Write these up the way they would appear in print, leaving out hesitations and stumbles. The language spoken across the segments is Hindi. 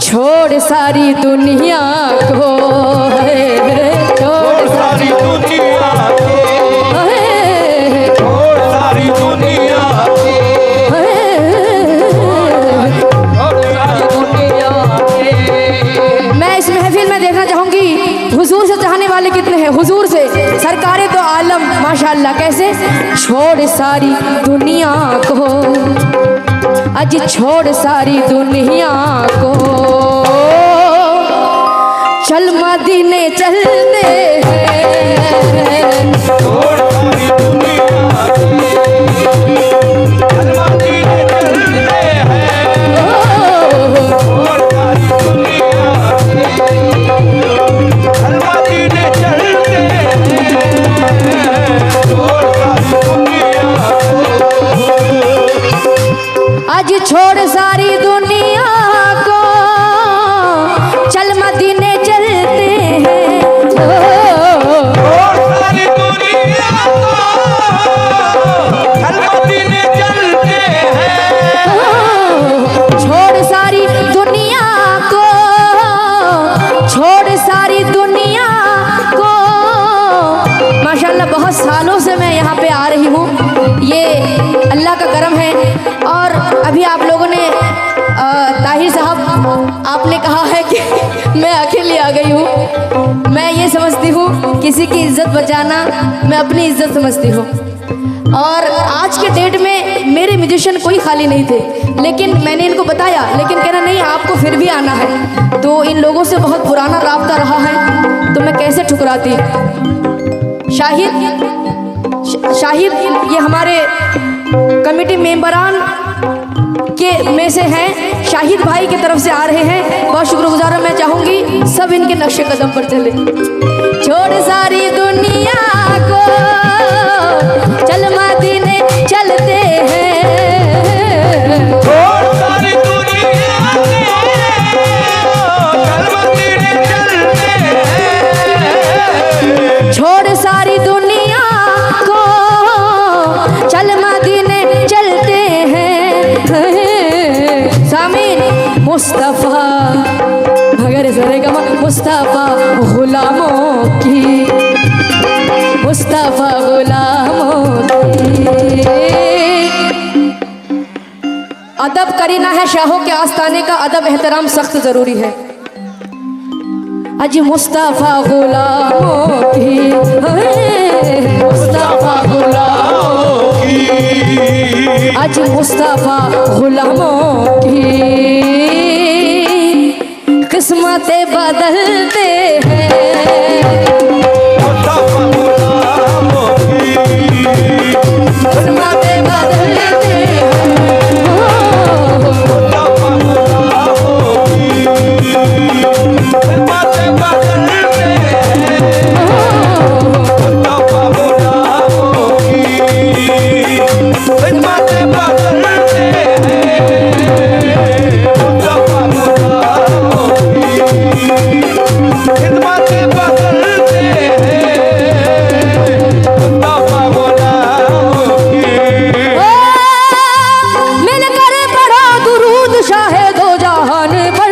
छोड़ सारी दुनिया को, छोड़ सारी दुनिया को, छोड़ सारी दुनिया को, छोड़ सारी दुनिया को। मैं इस महफिल में देखना चाहूंगी हुजूर से चाहने वाले कितने हैं। हुजूर से सरकारे तो आलम माशाअल्लाह। कैसे? छोड़ सारी दुनिया को, अज छोड़ सारी दुनिया को, चल मदीने चलते हैं। छोड़ सारी दुनिया को, चल मदीने चलते हैं। छोड़ सारी दुनिया को, चल मदीने चलते हैं। छोड़ सारी दुनिया को, आज छोड़ सारी दुनिया को, चल मदीने चलते हैं। छोड़ सारी दुनिया को, चल मदीने चलते हैं। छोड़ सारी दुनिया को, छोड़ सारी दुनिया को। माशाल्लाह बहुत सालों से मैं यहाँ पे आ रही हूँ, ये अल्लाह का करम है। और अभी आप लोगों ने ताहिर साहब आपने कहा है कि मैं अकेली आ गई हूँ। मैं ये समझती हूँ किसी की इज्जत बचाना मैं अपनी इज्जत समझती हूँ। और आज के डेट में मेरे म्यूजिशियन कोई खाली नहीं थे, लेकिन मैंने इनको बताया, लेकिन कहना नहीं आपको फिर भी आना है। तो इन लोगों से बहुत पुराना राब्ता रहा है, तो मैं कैसे ठुकराती। शाहिद ये हमारे कमेटी मेंबरान के में से हैं। शाहिद भाई की तरफ से आ रहे हैं, बहुत शुक्रगुजार मैं चाहूँगी सब इनके नक्शे कदम पर चले। छोड़ सारी दुनिया को, चल मदीने चलते हैं। छोड़ सारी दुनिया को, चल मदीने चलते हैं। छोड़ सारी दुनिया को, चल मदीने चलते हैं। सामीन मुस्तफ़ा भगर सरेगमा, मुस्तफ़ा गुलामों की, मुस्तफ़ा गुलामों की। अदब करीना है शाहों के आस्ताने का, अदब एहतराम सख्त जरूरी है। अज मुस्तफ़ा गुलामों की, मुस्तफ़ा गुलामों की, अज मुस्तफ़ा गुलामों की। किस्मतें बदलते हैं, मुस्तफ़ा गुलामों की, किस्मतें बदलते हैं। मुस्तफ़ा गुलामों की, किस्मतें बदलते हैं। मुस्तफ़ा गुलामों की, किस्मतें बदलते हैं। मुस्तफ़ा गुलामों की, खिदमतें बदलते हैं। मुस्तफ़ा गुलामों की। मिलकर पढ़ो दुरूद शाहे दो जहान पर,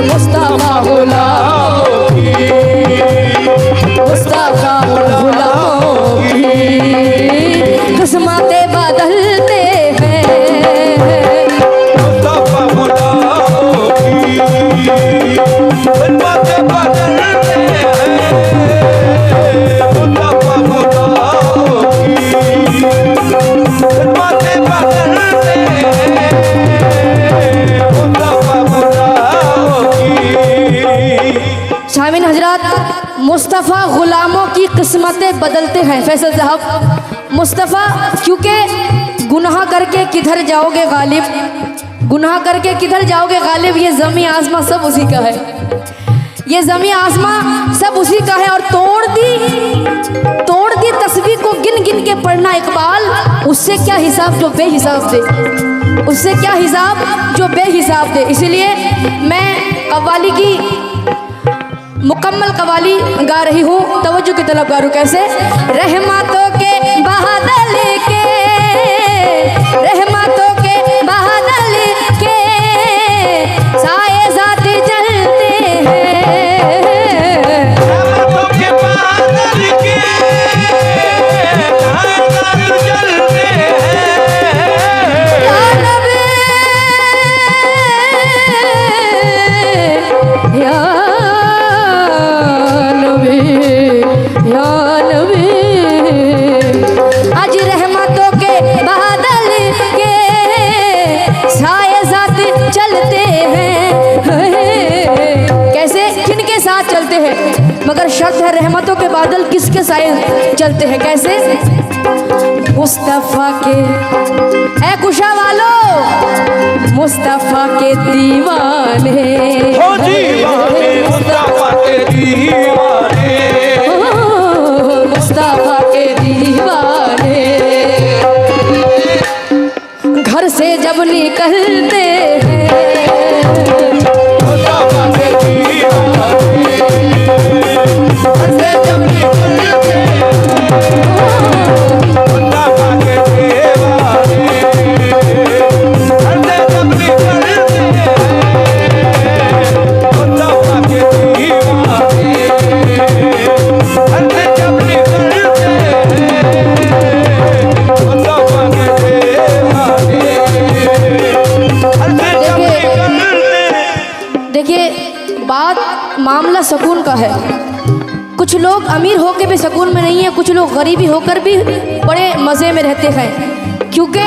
मुस्तफ़ा गुलामों की, मुस्तफ़ा गुलामों की। किस्मतें बदलते हैं, मुस्तफ़ा गुलामों की, खिदमतें बदलते हैं। मुस्तफ़ा गुलामों की, खिदमतें बदलते हैं। मुस्तफ़ा गुलामों की। शामिन हजरात, मुस्तफ़ा गुलामों की किस्मतें बदलते हैं। फैसल साहब, मुस्तफ़ा क्योंकि गुनाह करके किधर जाओगे गालिब, गुनाह करके किधर जाओगे गालिब। ये ज़मीं आसमां सब उसी का है, ये ज़मीं आसमां सब उसी का है। और तोड़ दी तस्बीह को गिन गिन के पढ़ना इकबाल, उससे क्या हिसाब जो बेहिसाब दे, उससे क्या हिसाब जो बेहिसाब दे। इसलिए मैं कव्वाली की मुकम्मल कवाली गा रही हूँ, तवज्जो की तलबगारों। कैसे? रहमतों के बादल के, रहमतों के बादल के हैं, मगर शर्त है रहमतों के बादल किसके साए चलते हैं। कैसे? मुस्तफ़ा के, ऐ कुशा वालों, मुस्तफ़ा के दीवाने, हो दीवाने मुस्तफा के दीवाने, मुस्तफ़ा के दीवाने, घर से जब निकलते हैं, मुस्तफा के दीवाने, घर से जब निकलते हैं, मुस्तफा के दीवाने, घर से जब निकलते हैं, मुस्तफा के दीवाने, घर से जब निकलते हैं, मुस्तफा के दीवाने, घर से जब निकलते हैं। देखिए बात मामला सुकून का है। कुछ लोग अमीर होकर भी सुकून में नहीं है, कुछ लोग गरीबी होकर भी बड़े मज़े में रहते हैं, क्योंकि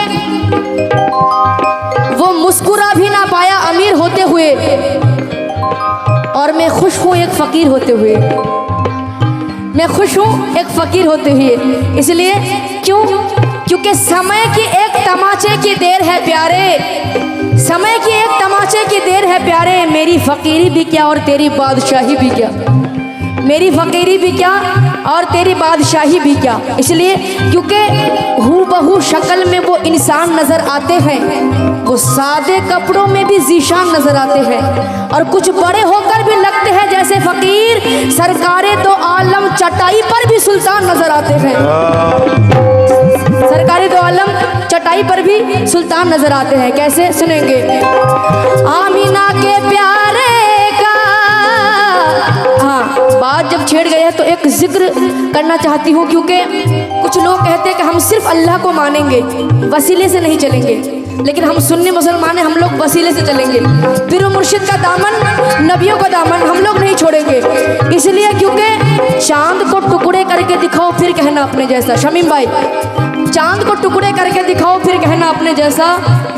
वो मुस्कुरा भी ना पाया अमीर होते हुए, और मैं खुश हूँ एक फ़कीर होते हुए, मैं खुश हूँ एक फ़कीर होते हुए। इसलिए क्यों? क्योंकि समय की एक तमाचे की देर है प्यारे, समय की एक तमाचे की देर है प्यारे, मेरी फ़कीरी भी क्या और तेरी बादशाही भी क्या, मेरी फ़कीरी भी क्या और तेरी बादशाही भी क्या। इसलिए क्योंकि हूबहू शक्ल में वो इंसान नज़र आते हैं, वो सादे कपड़ों में भी ज़ीशान नज़र आते हैं, और कुछ बड़े होकर भी लगते हैं जैसे फ़कीर, सरकारे दो आलम चटाई पर भी सुल्तान नज़र आते हैं, सरकारे दो आलम चटाई पर भी सुल्तान नज़र आते हैं। कैसे? सुनेंगे। आमीना के प्यारे का, हाँ बात जब छेड़ गए तो एक जिक्र करना चाहती हूँ, क्योंकि कुछ लोग कहते हैं कि हम सिर्फ अल्लाह को मानेंगे, वसीले से नहीं चलेंगे, लेकिन हम सुन्नी मुसलमान हैं, हम लोग वसीले से चलेंगे। पीर व मुर्शिद का दामन, नबियों का दामन हम लोग नहीं छोड़ेंगे। इसलिए क्योंकि चांद को टुकड़े करके दिखाओ फिर कहना अपने जैसा। शमीम भाई, चांद को टुकड़े करके दिखाओ फिर कहना अपने जैसा,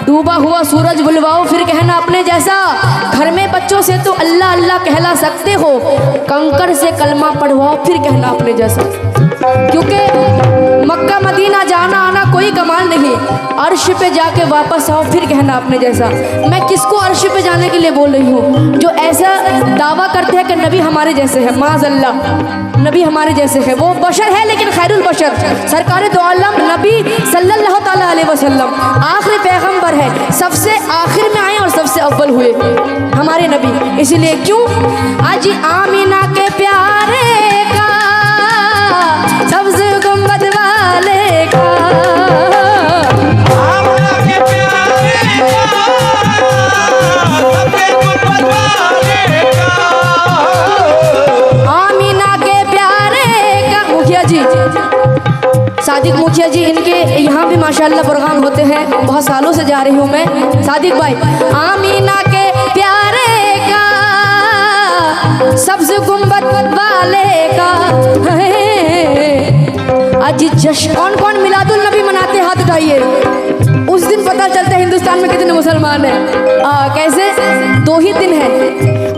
डूबा हुआ सूरज बुलवाओ फिर कहना अपने जैसा, घर में बच्चों से तो अल्लाह अल्लाह कहला सकते हो, कंकर से कलमा पढ़वाओ फिर कहना अपने जैसा। क्योंकि मक्का मदीना जाना आना कोई कमाल नहीं, अर्श पे जाके वापस आओ फिर कहना अपने जैसा। मैं किसको अर्श पे जाने के लिए बोल रही हूँ? जो ऐसा दावा करते हैं कि नबी हमारे जैसे है, माज़अल्लाह नबी हमारे जैसे है, वो बशर है लेकिन खैरुल बशर, सरकार दो आलम नबी सल्लल्लाहु ताला अलैहि वसल्लम आखिरी पैगंबर है, सबसे आखिर में आए और सबसे अव्वल हुए हमारे नबी। इसलिए क्यों? आज आमीना के प्यारे का, सब्ज़ गुंबद वाले का, आमीना के प्यारे का, सब्ज़ गुंबद वाले का, आमीना के प्यारे का। मुखिया जी, सादिक मुखिया जी, इनके यहाँ भी माशाल्लाह प्रोग्राम होते हैं, बहुत सालों से जा रही हूँ मैं। सादिक भाई, आमीना के प्यारे का, सब्ज़ गुंबद वाले का, आज जश्न कौन कौन मिलादुल नबी मनाते, हाथ उठाइए। उस दिन पता चलता है हिंदुस्तान में कितने मुसलमान हैं। कैसे? 2 ही दिन है।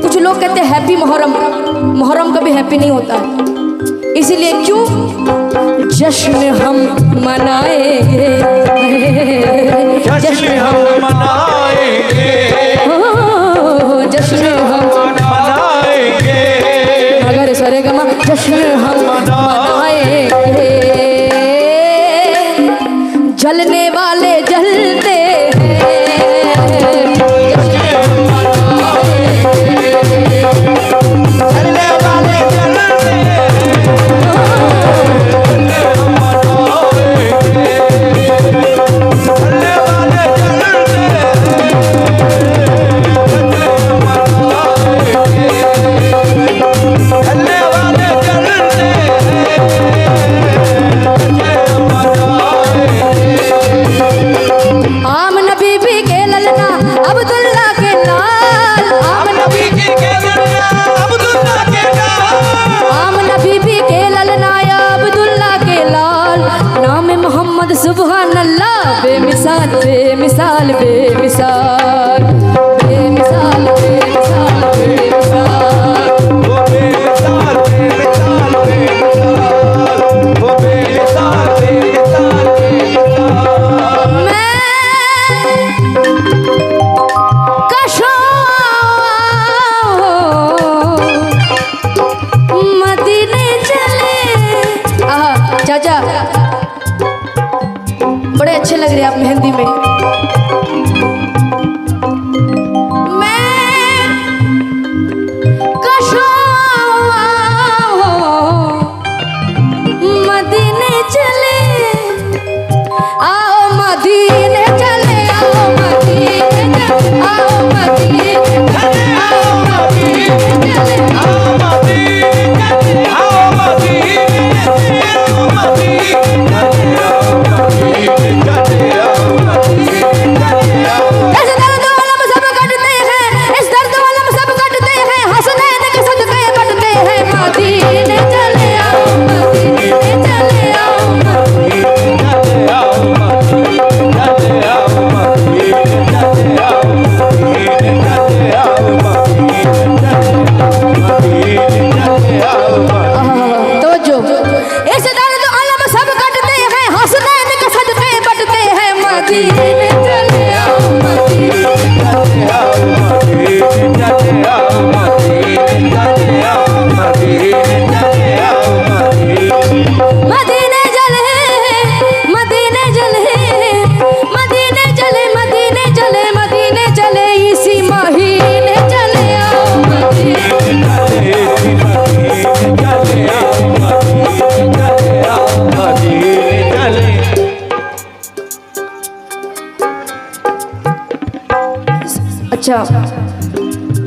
कुछ लोग कहते हैं हैप्पी मुहर्रम, मुहर्रम कभी हैप्पी नहीं होता। इसीलिए क्यों? जश्न हम मनाएंगे, जश्न हम मनाएंगे, जश्न हम मनाएंगे, अगर सरेगमा, जश्न हम मनाएंगे, जलने वाले जलते हैं, चलने वाले चलते चलने वाले चलते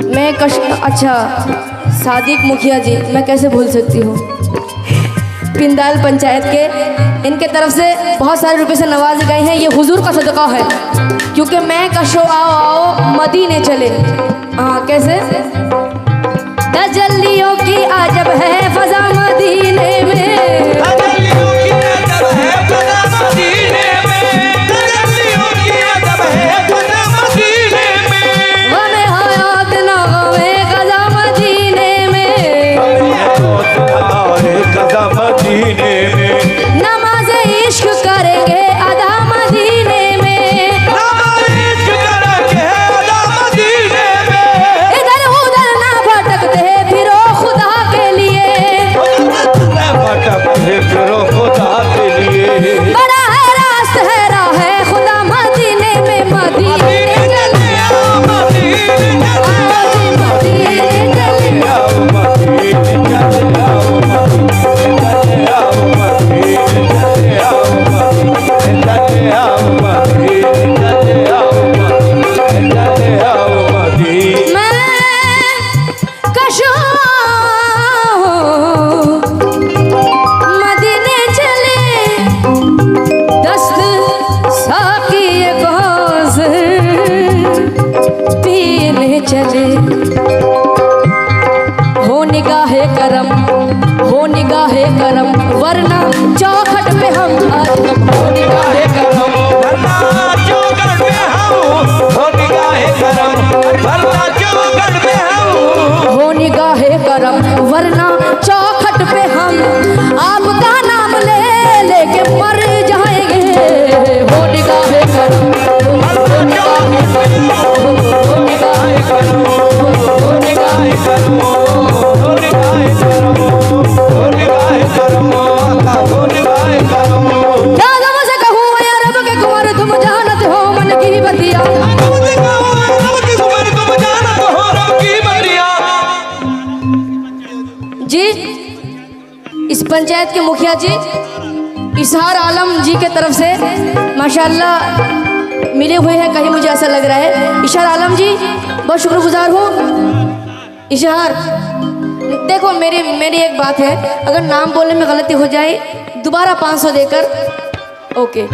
अच्छा सादिक मुखिया जी, मैं कैसे भूल सकती हूँ। पिंदाल पंचायत के इनके तरफ से बहुत सारे रुपए से नवाजे गए हैं। ये हुजूर का सदका है, क्योंकि मैं कशो आओ आओ मदीने चले। हाँ कैसे तजल्लियों की आजब है फजा मदीने में, तजल्लियों की अजब है फजा मदीने में, तजल्लियों की अजब है फजा मदीने में, वमे हयात नगमे गजा मदीने में, हमारे कदम मदीने में, नमाज इश्क करेंगे अदा मदीने में, नमाज़ करेंगे अदा मदीने में, इधर उधर ना भटकते फिरो खुदा के लिए, भटकते फिरो खुदा के लिए, बड़ा है रास्त है राह है खुदा मदीने में, मदीने चले आओ मदीने चले आओ जी मदीने चले। आओ मदीने आओ मदीने चले आओ मदीने आओ मदीने चले आओ मदीने चले आओ मदीने। मैं कशो मदीने चले, दस्त साकी गौज़ पीने चले, हो निगाहे करम हो निगाहे करम, वरना चौखट पे हम आदम, हो निगाहे करम वरना चौखट पे हम, हो निगाहे करम वरना चौखट पे हम, हो निगाहे करम वरना चौखट पे हम, आपका नाम ले लेके मर जाएंगे, हो निगाहे करम हो निगाहे करम हो निगाहे करम हो निगाहे करम हो निगाहे करम हो निगाहे करम हो निगाहे करम। दादा मुझे कहूँ या रब के कुंवर तुम जानत हो मन की बतिया, मुझे कहो रब की कुंवर तुम जानत हो रब की बतिया। जी इस पंचायत के मुखिया जी इशहार आलम जी के तरफ से माशाल्लाह मिले हुए हैं, कहीं मुझे ऐसा लग रहा है। इशहार आलम जी बहुत शुक्रगुजार हूँ। इशहार देखो मेरी एक बात है, अगर नाम बोलने में गलती हो जाए दोबारा 500 देकर ओके।